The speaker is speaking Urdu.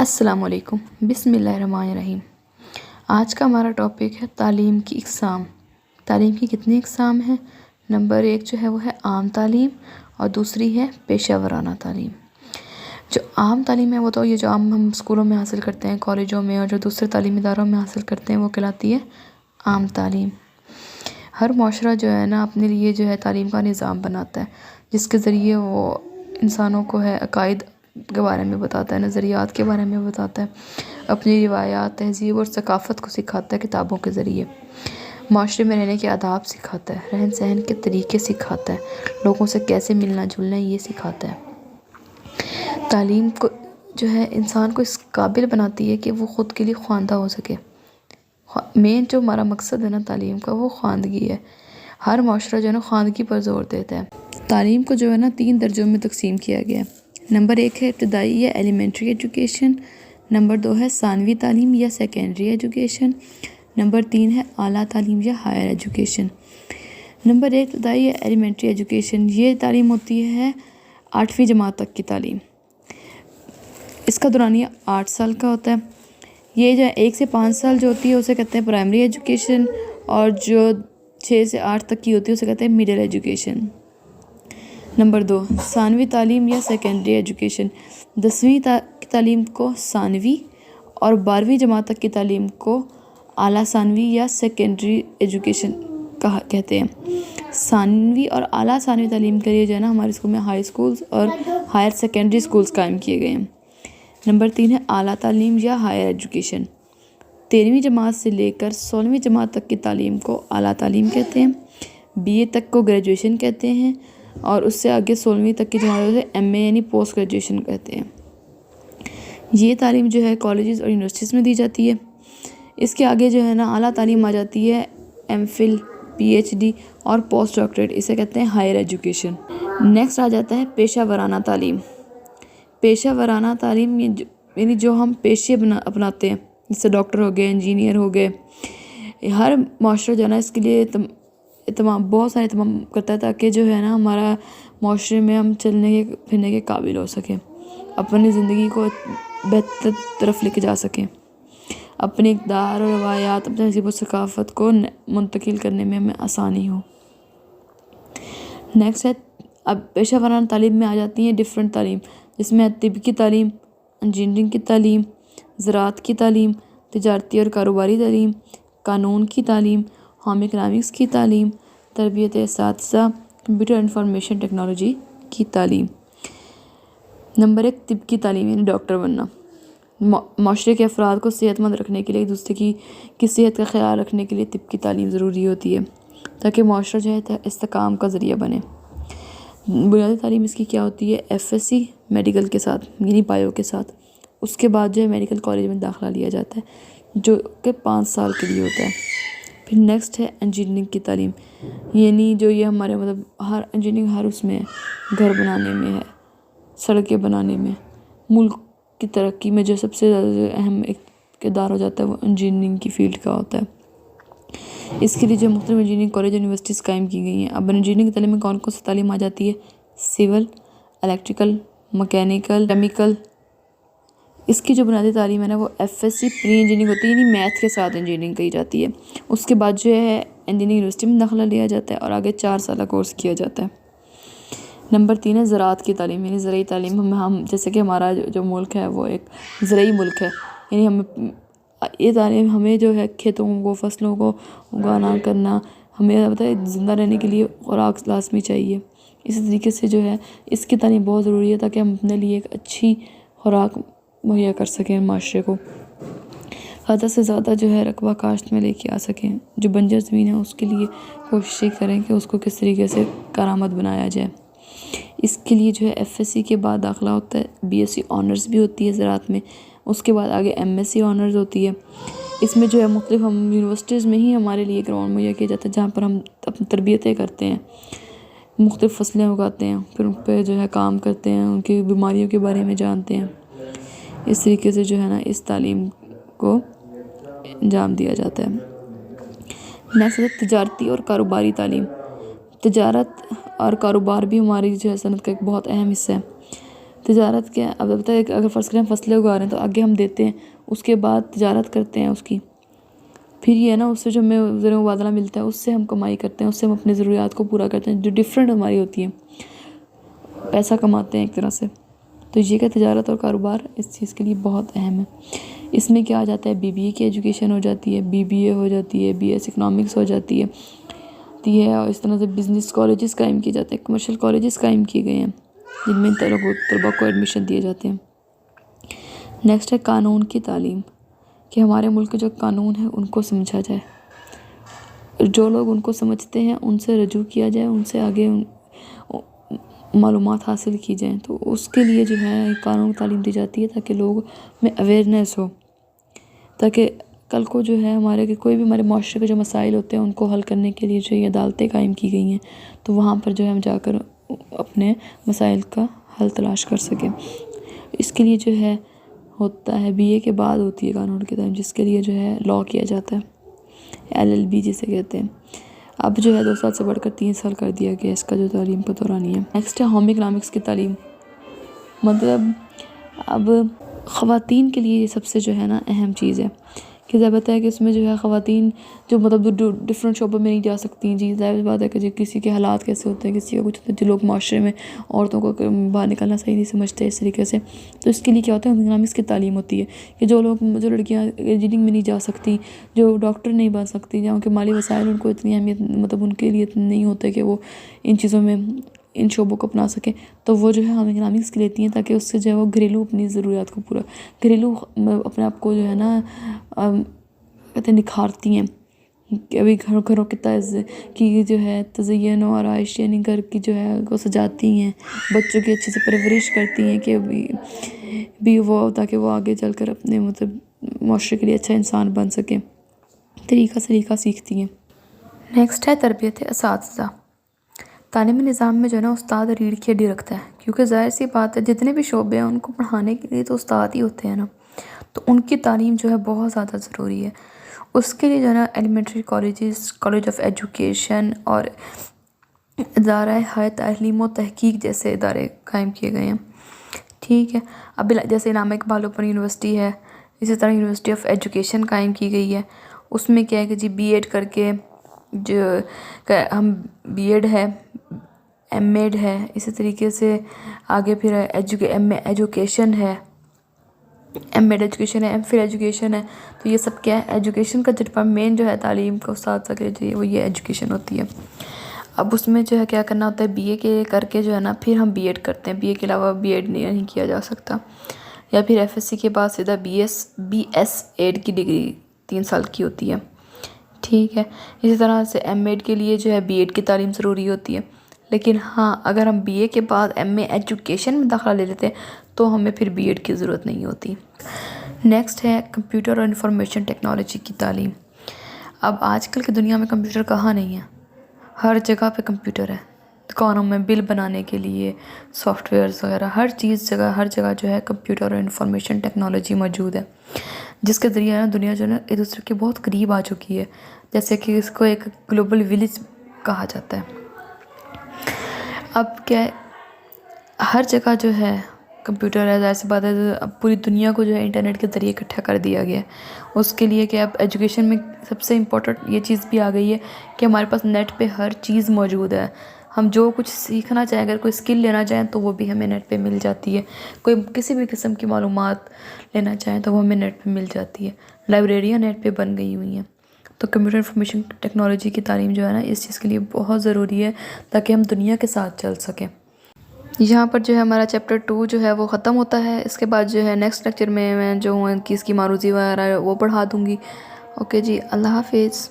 السلام علیکم، بسم اللہ الرحمن الرحیم۔ آج کا ہمارا ٹاپک ہے تعلیم کی اقسام۔ تعلیم کی کتنی اقسام ہیں؟ نمبر 1 جو ہے وہ ہے عام تعلیم اور دوسری ہے پیشہ ورانہ تعلیم۔ جو عام تعلیم ہے وہ تو یہ جو ہم اسکولوں میں حاصل کرتے ہیں، کالجوں میں، اور جو دوسرے تعلیمی اداروں میں حاصل کرتے ہیں وہ کہلاتی ہے عام تعلیم۔ ہر معاشرہ جو ہے نا اپنے لیے جو ہے تعلیم کا نظام بناتا ہے، جس کے ذریعے وہ انسانوں کو ہے عقائد کے بارے میں بتاتا ہے، نظریات کے بارے میں بتاتا ہے، اپنی روایات، تہذیب اور ثقافت کو سکھاتا ہے کتابوں کے ذریعے، معاشرے میں رہنے کے آداب سکھاتا ہے، رہن سہن کے طریقے سکھاتا ہے، لوگوں سے کیسے ملنا جلنا ہے یہ سکھاتا ہے۔ تعلیم کو جو ہے انسان کو اس قابل بناتی ہے کہ وہ خود کے لیے خواندہ ہو سکے۔ مین جو ہمارا مقصد ہے نا تعلیم کا وہ خواندگی ہے۔ ہر معاشرہ جو ہے نا خواندگی پر زور دیتا ہے۔ تعلیم کو جو ہے نا 3 درجوں میں تقسیم کیا گیا ہے۔ نمبر 1 ہے ابتدائی یا ایلیمنٹری ایجوکیشن، نمبر 2 ہے ثانوی تعلیم یا سیکنڈری ایجوکیشن، نمبر 3 ہے اعلیٰ تعلیم یا ہائر ایجوکیشن۔ نمبر 1 ابتدائی یا ایلیمنٹری ایجوکیشن، یہ تعلیم ہوتی ہے 8ویں جماعت تک کی تعلیم۔ اس کا دورانیہ 8 سال کا ہوتا ہے۔ یہ جو 1 سے 5 سال جو ہوتی ہے اسے کہتے ہیں پرائمری ایجوکیشن، اور جو 6 سے 8 تک کی ہوتی ہے اسے کہتے ہیں مڈل ایجوکیشن۔ نمبر 2 ثانوی تعلیم یا سیکنڈری ایجوکیشن، 10ویں کی تعلیم کو ثانوی اور 12ویں جماعت تک کی تعلیم کو اعلیٰ ثانوی یا سیکنڈری ایجوکیشن کہتے ہیں۔ ثانوی اور اعلیٰ ثانوی تعلیم کے لیے جو ہے نا ہمارے اسکول میں ہائی اسکولز اور ہائر سیکنڈری اسکولز قائم کیے گئے ہیں۔ نمبر 3 ہے اعلیٰ تعلیم یا ہائر ایجوکیشن، 13ویں جماعت سے لے کر 16ویں جماعت تک کی تعلیم کو اعلیٰ تعلیم کہتے ہیں، BA تک کو گریجویشن کہتے ہیں، اور اس سے آگے 16ویں تک کی جماعت سے MA یعنی پوسٹ گریجویشن کہتے ہیں۔ یہ تعلیم جو ہے کالجز اور یونیورسٹیز میں دی جاتی ہے۔ اس کے آگے جو ہے نا اعلیٰ تعلیم آ جاتی ہے MPhil، PhD اور پوسٹ ڈاکٹریٹ، اسے کہتے ہیں ہائر ایجوکیشن۔ نیکسٹ آ جاتا ہے پیشہ ورانہ تعلیم۔ پیشہ ورانہ تعلیم یعنی جو ہم پیشے اپناتے ہیں، جیسے ڈاکٹر ہو گئے، انجینئر ہو گئے۔ ہر معاشرہ جو ہے نا اس کے لیے بہت سارے اہتمام کرتا ہے تاکہ جو ہے نا ہمارا معاشرے میں ہم چلنے کے پھرنے کے قابل ہو سکیں، اپنی زندگی کو بہتر طرف لے کے جا سکیں، اپنے اقدار اور روایات، اپنے تہذیب و ثقافت کو منتقل کرنے میں ہمیں آسانی ہو۔ نیکسٹ ہے اب پیشہ ورانہ تعلیم میں آ جاتی ہیں ڈفرینٹ تعلیم، جس میں طب کی تعلیم، انجینئرنگ کی تعلیم، زراعت کی تعلیم، تجارتی اور کاروباری تعلیم، قانون کی تعلیم، ہوم اکنامکس کی تعلیم، تربیت اساتذہ، کمپیوٹر انفارمیشن ٹیکنالوجی کی تعلیم۔ نمبر 1 طب کی تعلیم یعنی ڈاکٹر بننا۔ معاشرے کے افراد کو صحت مند رکھنے کے لیے، دوسرے کی صحت کا خیال رکھنے کے لیے طب کی تعلیم ضروری ہوتی ہے تاکہ معاشرہ جو ہے استحکام کا ذریعہ بنے۔ بنیادی تعلیم اس کی کیا ہوتی ہے؟ FSC میڈیکل کے ساتھ یعنی بایو کے ساتھ، اس کے بعد جو ہے میڈیکل کالج میں داخلہ لیا جاتا ہے جو کہ 5 سال کے لیے ہوتا ہے۔ پھر نیکسٹ ہے انجینئرنگ کی تعلیم، یعنی جو یہ ہمارے ہر انجینئرنگ ہر اس میں ہے، گھر بنانے میں ہے، سڑکیں بنانے میں، ملک کی ترقی میں جو سب سے زیادہ اہم ایک کردار ہو جاتا ہے وہ انجینئرنگ کی فیلڈ کا ہوتا ہے۔ اس کے لیے جو مختلف انجینئرنگ کالج اور یونیورسٹیز قائم کی گئی ہیں۔ اب انجینئرنگ کی تعلیم میں کون کون سی تعلیم آ جاتی ہے؟ Civil, electrical, mechanical, chemical. اس کی جو بنیادی تعلیم ہے نا وہ FSC پری انجینئرنگ ہوتی ہے، یعنی میتھ کے ساتھ انجینئرنگ کہی جاتی ہے۔ اس کے بعد جو ہے انجینئرنگ یونیورسٹی میں داخلہ لیا جاتا ہے اور آگے 4 سالہ کورس کیا جاتا ہے۔ نمبر 3 ہے زراعت کی تعلیم یعنی زرعی تعلیم۔ ہم جیسے کہ ہمارا جو ملک ہے وہ ایک زرعی ملک ہے، یعنی یہ تعلیم ہمیں جو ہے کھیتوں کو، فصلوں کو اگانا کرنا، ہمیں پتہ ہے زندہ رہنے کے لیے خوراک لازمی چاہیے۔ اسی طریقے سے جو ہے اس کی تعلیم بہت ضروری ہے تاکہ ہم اپنے لیے ایک اچھی خوراک مہیا کر سکیں، معاشرے کو زیادہ سے زیادہ جو ہے رقبہ کاشت میں لے کے آ سکیں۔ جو بنجر زمین ہے اس کے لیے کوشش کریں کہ اس کو کس طریقے سے کارآمد بنایا جائے۔ اس کے لیے جو ہے FSC کے بعد داخلہ ہوتا ہے، BSc آنرز بھی ہوتی ہے زراعت میں، اس کے بعد آگے MSc آنرز ہوتی ہے۔ اس میں جو ہے مختلف ہم یونیورسٹیز میں ہی ہمارے لیے گراؤنڈ مہیا کیا جاتا ہے جہاں پر ہم اپنی تربیتیں کرتے ہیں، مختلف فصلیں اگاتے ہیں، پھر ان پہ جو ہے کام کرتے ہیں، ان کی بیماریوں کے بارے میں جانتے ہیں۔ اس طریقے سے جو ہے نا اس تعلیم کو انجام دیا جاتا ہے۔ نیکسٹ ہے تجارتی اور کاروباری تعلیم۔ تجارت اور کاروبار بھی ہماری جو ہے صنعت کا ایک بہت اہم حصہ ہے۔ تجارت کیا ہے؟ اب بتا ہے کہ اگر فرض کریں ہم فصلیں اگا رہے ہیں تو آگے ہم دیتے ہیں، اس کے بعد تجارت کرتے ہیں اس کی، پھر یہ ہے نا اس سے جو ہمیں زر مبادلہ ملتا ہے اس سے ہم کمائی کرتے ہیں، اس سے ہم اپنی ضروریات کو پورا کرتے ہیں، جو ڈفرینٹ ہماری ہوتی ہے، پیسہ کماتے ہیں ایک طرح سے۔ تو یہ کہ تجارت اور کاروبار اس چیز کے لیے بہت اہم ہے۔ اس میں کیا آ جاتا ہے، بی بی اے کی ایجوکیشن ہو جاتی ہے، بی بی اے ہو جاتی ہے، بی ایس اکنامکس ہو جاتی ہے، اور اس طرح سے بزنس کالجز قائم کیے جاتے ہیں، کمرشل کالجز قائم کیے گئے ہیں جن میں طلباء کو ایڈمیشن دیے جاتے ہیں۔ نیکسٹ ہے قانون کی تعلیم، کہ ہمارے ملک کے جو قانون ہیں ان کو سمجھا جائے، جو لوگ ان کو سمجھتے ہیں ان سے رجوع کیا جائے، ان سے آگے معلومات حاصل کی جائیں، تو اس کے لیے جو ہے قانون تعلیم دی جاتی ہے تاکہ لوگ میں اویئرنیس ہو، تاکہ کل کو جو ہے ہمارے کوئی بھی ہمارے معاشرے کے جو مسائل ہوتے ہیں ان کو حل کرنے کے لیے جو یہ عدالتیں قائم کی گئی ہیں تو وہاں پر جو ہے ہم جا کر اپنے مسائل کا حل تلاش کر سکیں۔ اس کے لیے جو ہے ہوتا ہے بی اے کے بعد ہوتی ہے قانون کی تعلیم، جس کے لیے جو ہے لاء کیا جاتا ہے، LLB جسے کہتے ہیں۔ اب جو ہے 2 سال سے بڑھ کر 3 سال کر دیا گیا اس کا جو تعلیم کا دورانیہ ہے۔ نیکسٹ ہے ہوم اکنامکس کی تعلیم، مطلب اب خواتین کے لیے یہ سب سے جو ہے نا اہم چیز ہے کہ ظاہر ہے کہ اس میں جو ہے خواتین جو مطلب ڈفرینٹ شعبوں میں نہیں جا سکتی، جی ظاہر بات ہے کہ جو کسی کے حالات کیسے ہوتے ہیں، کسی کا کچھ ہوتا ہے، جو لوگ معاشرے میں عورتوں کو باہر نکلنا صحیح نہیں سمجھتے اس طریقے سے، تو اس کے لیے کیا ہوتا ہے اکنامکس کی تعلیم ہوتی ہے کہ جو لڑکیاں انجینئرنگ میں نہیں جا سکتی، جو ڈاکٹر نہیں بن سکتی، یا ان کے مالی وسائل ان کو اتنی اہمیت مطلب ان کے لیے نہیں ہوتا کہ وہ ان چیزوں میں ان شعبوں کو اپنا سکیں، تو وہ جو ہے ہم اکنامکس کی لیتی ہیں تاکہ اس سے جو ہے وہ گھریلو اپنی ضروریات کو پورا گھریلو اپنے آپ کو جو ہے نا کہتے ہیں نکھارتی ہیں، کہ ابھی گھروں کی جو ہے تزئین و آرائش، یعنی گھر کی جو ہے وہ سجاتی ہیں، بچوں کی اچھے سے پرورش کرتی ہیں کہ بھی وہ تاکہ وہ آگے چل کر اپنے مطلب معاشرے کے لیے اچھا انسان بن سکیں، طریقہ سلیقہ سیکھتی ہیں۔ نیکسٹ ہے تربیت اساتذہ، تعلیمی نظام میں جو ہے نا استاد ریڑھ کی ہڈی رکھتا ہے، کیونکہ ظاہر سی بات ہے جتنے بھی شعبے ہیں ان کو پڑھانے کے لیے تو استاد ہی ہوتے ہیں نا، تو ان کی تعلیم جو ہے بہت زیادہ ضروری ہے۔ اس کے لیے جو ہے نا elementary colleges, college of education اور ادارہ ہائے تعلیم و تحقیق جیسے ادارے قائم کیے گئے ہیں، ٹھیک ہے۔ اب جیسے علامہ اقبال اوپن یونیورسٹی ہے، اسی طرح یونیورسٹی آف ایجوکیشن قائم کی گئی ہے، اس میں کیا ہے کہ جی بی ایڈ کر کے جو ہم بی ایڈ ہے، ایم ایڈ ہے، اسی طریقے سے آگے پھر ایم اے ایجوکیشن ہے، ایم ایڈ ایجوکیشن ہے، ایم فل ایجوکیشن ہے، تو یہ سب کیا ہے ایجوکیشن کا جو مین جو ہے تعلیم کا استاد کے لیے وہ یہ ایجوکیشن ہوتی ہے۔ اب اس میں جو ہے کیا کرنا ہوتا ہے، بی اے کے کر کے جو ہے نا پھر ہم بی ایڈ کرتے ہیں، بی اے کے علاوہ بی ایڈ نہیں کیا جا سکتا، یا پھر ایف ایس سی کے بعد سیدھا بی ایس ایڈ کی ڈگری 3 سال کی ہوتی ہے، ٹھیک ہے۔ اسی طرح سے ایم ایڈ کے لیے جو ہے بی ایڈ کی تعلیم ضروری ہوتی ہے، لیکن ہاں اگر ہم بی اے کے بعد ایم اے ایجوکیشن میں داخلہ لے لیتے ہیں تو ہمیں پھر بی ایڈ کی ضرورت نہیں ہوتی۔ نیکسٹ ہے کمپیوٹر اور انفارمیشن ٹیکنالوجی کی تعلیم۔ اب آج کل کی دنیا میں کمپیوٹر کہاں نہیں ہے، ہر جگہ پہ کمپیوٹر ہے، دکانوں میں بل بنانے کے لیے سافٹ ویئرز وغیرہ ہر جگہ جو ہے کمپیوٹر اور انفارمیشن ٹیکنالوجی موجود ہے، جس کے ذریعے نا دنیا جو ہے نا ایک دوسرے کے بہت قریب آ چکی ہے، جیسے کہ اس کو ایک گلوبل ولیج کہا جاتا ہے۔ اب کیا ہے ہر جگہ جو ہے کمپیوٹر ہے، ظاہر سی بات ہے اب پوری دنیا کو جو ہے انٹرنیٹ کے ذریعے اکٹھا کر دیا گیا ہے۔ اس کے لیے کہ اب ایجوکیشن میں سب سے امپورٹنٹ یہ چیز بھی آ گئی ہے کہ ہمارے پاس نیٹ پہ ہر چیز موجود ہے، ہم جو کچھ سیکھنا چاہیں، اگر کوئی اسکل لینا چاہیں تو وہ بھی ہمیں نیٹ پہ مل جاتی ہے، کوئی کسی بھی قسم کی معلومات لینا چاہیں تو وہ ہمیں نیٹ پہ مل جاتی ہے، لائبریریاں نیٹ پہ بن گئی ہوئی ہیں۔ تو کمپیوٹر انفارمیشن ٹیکنالوجی کی تعلیم جو ہے نا اس چیز کے لیے بہت ضروری ہے تاکہ ہم دنیا کے ساتھ چل سکیں۔ یہاں پر جو ہے ہمارا چیپٹر 2 جو ہے وہ ختم ہوتا ہے، اس کے بعد جو ہے نیکسٹ لیکچر میں جو ہوں کہ اس کی معروضی وغیرہ وہ پڑھا دوں گی۔ اوکے جی، اللہ حافظ۔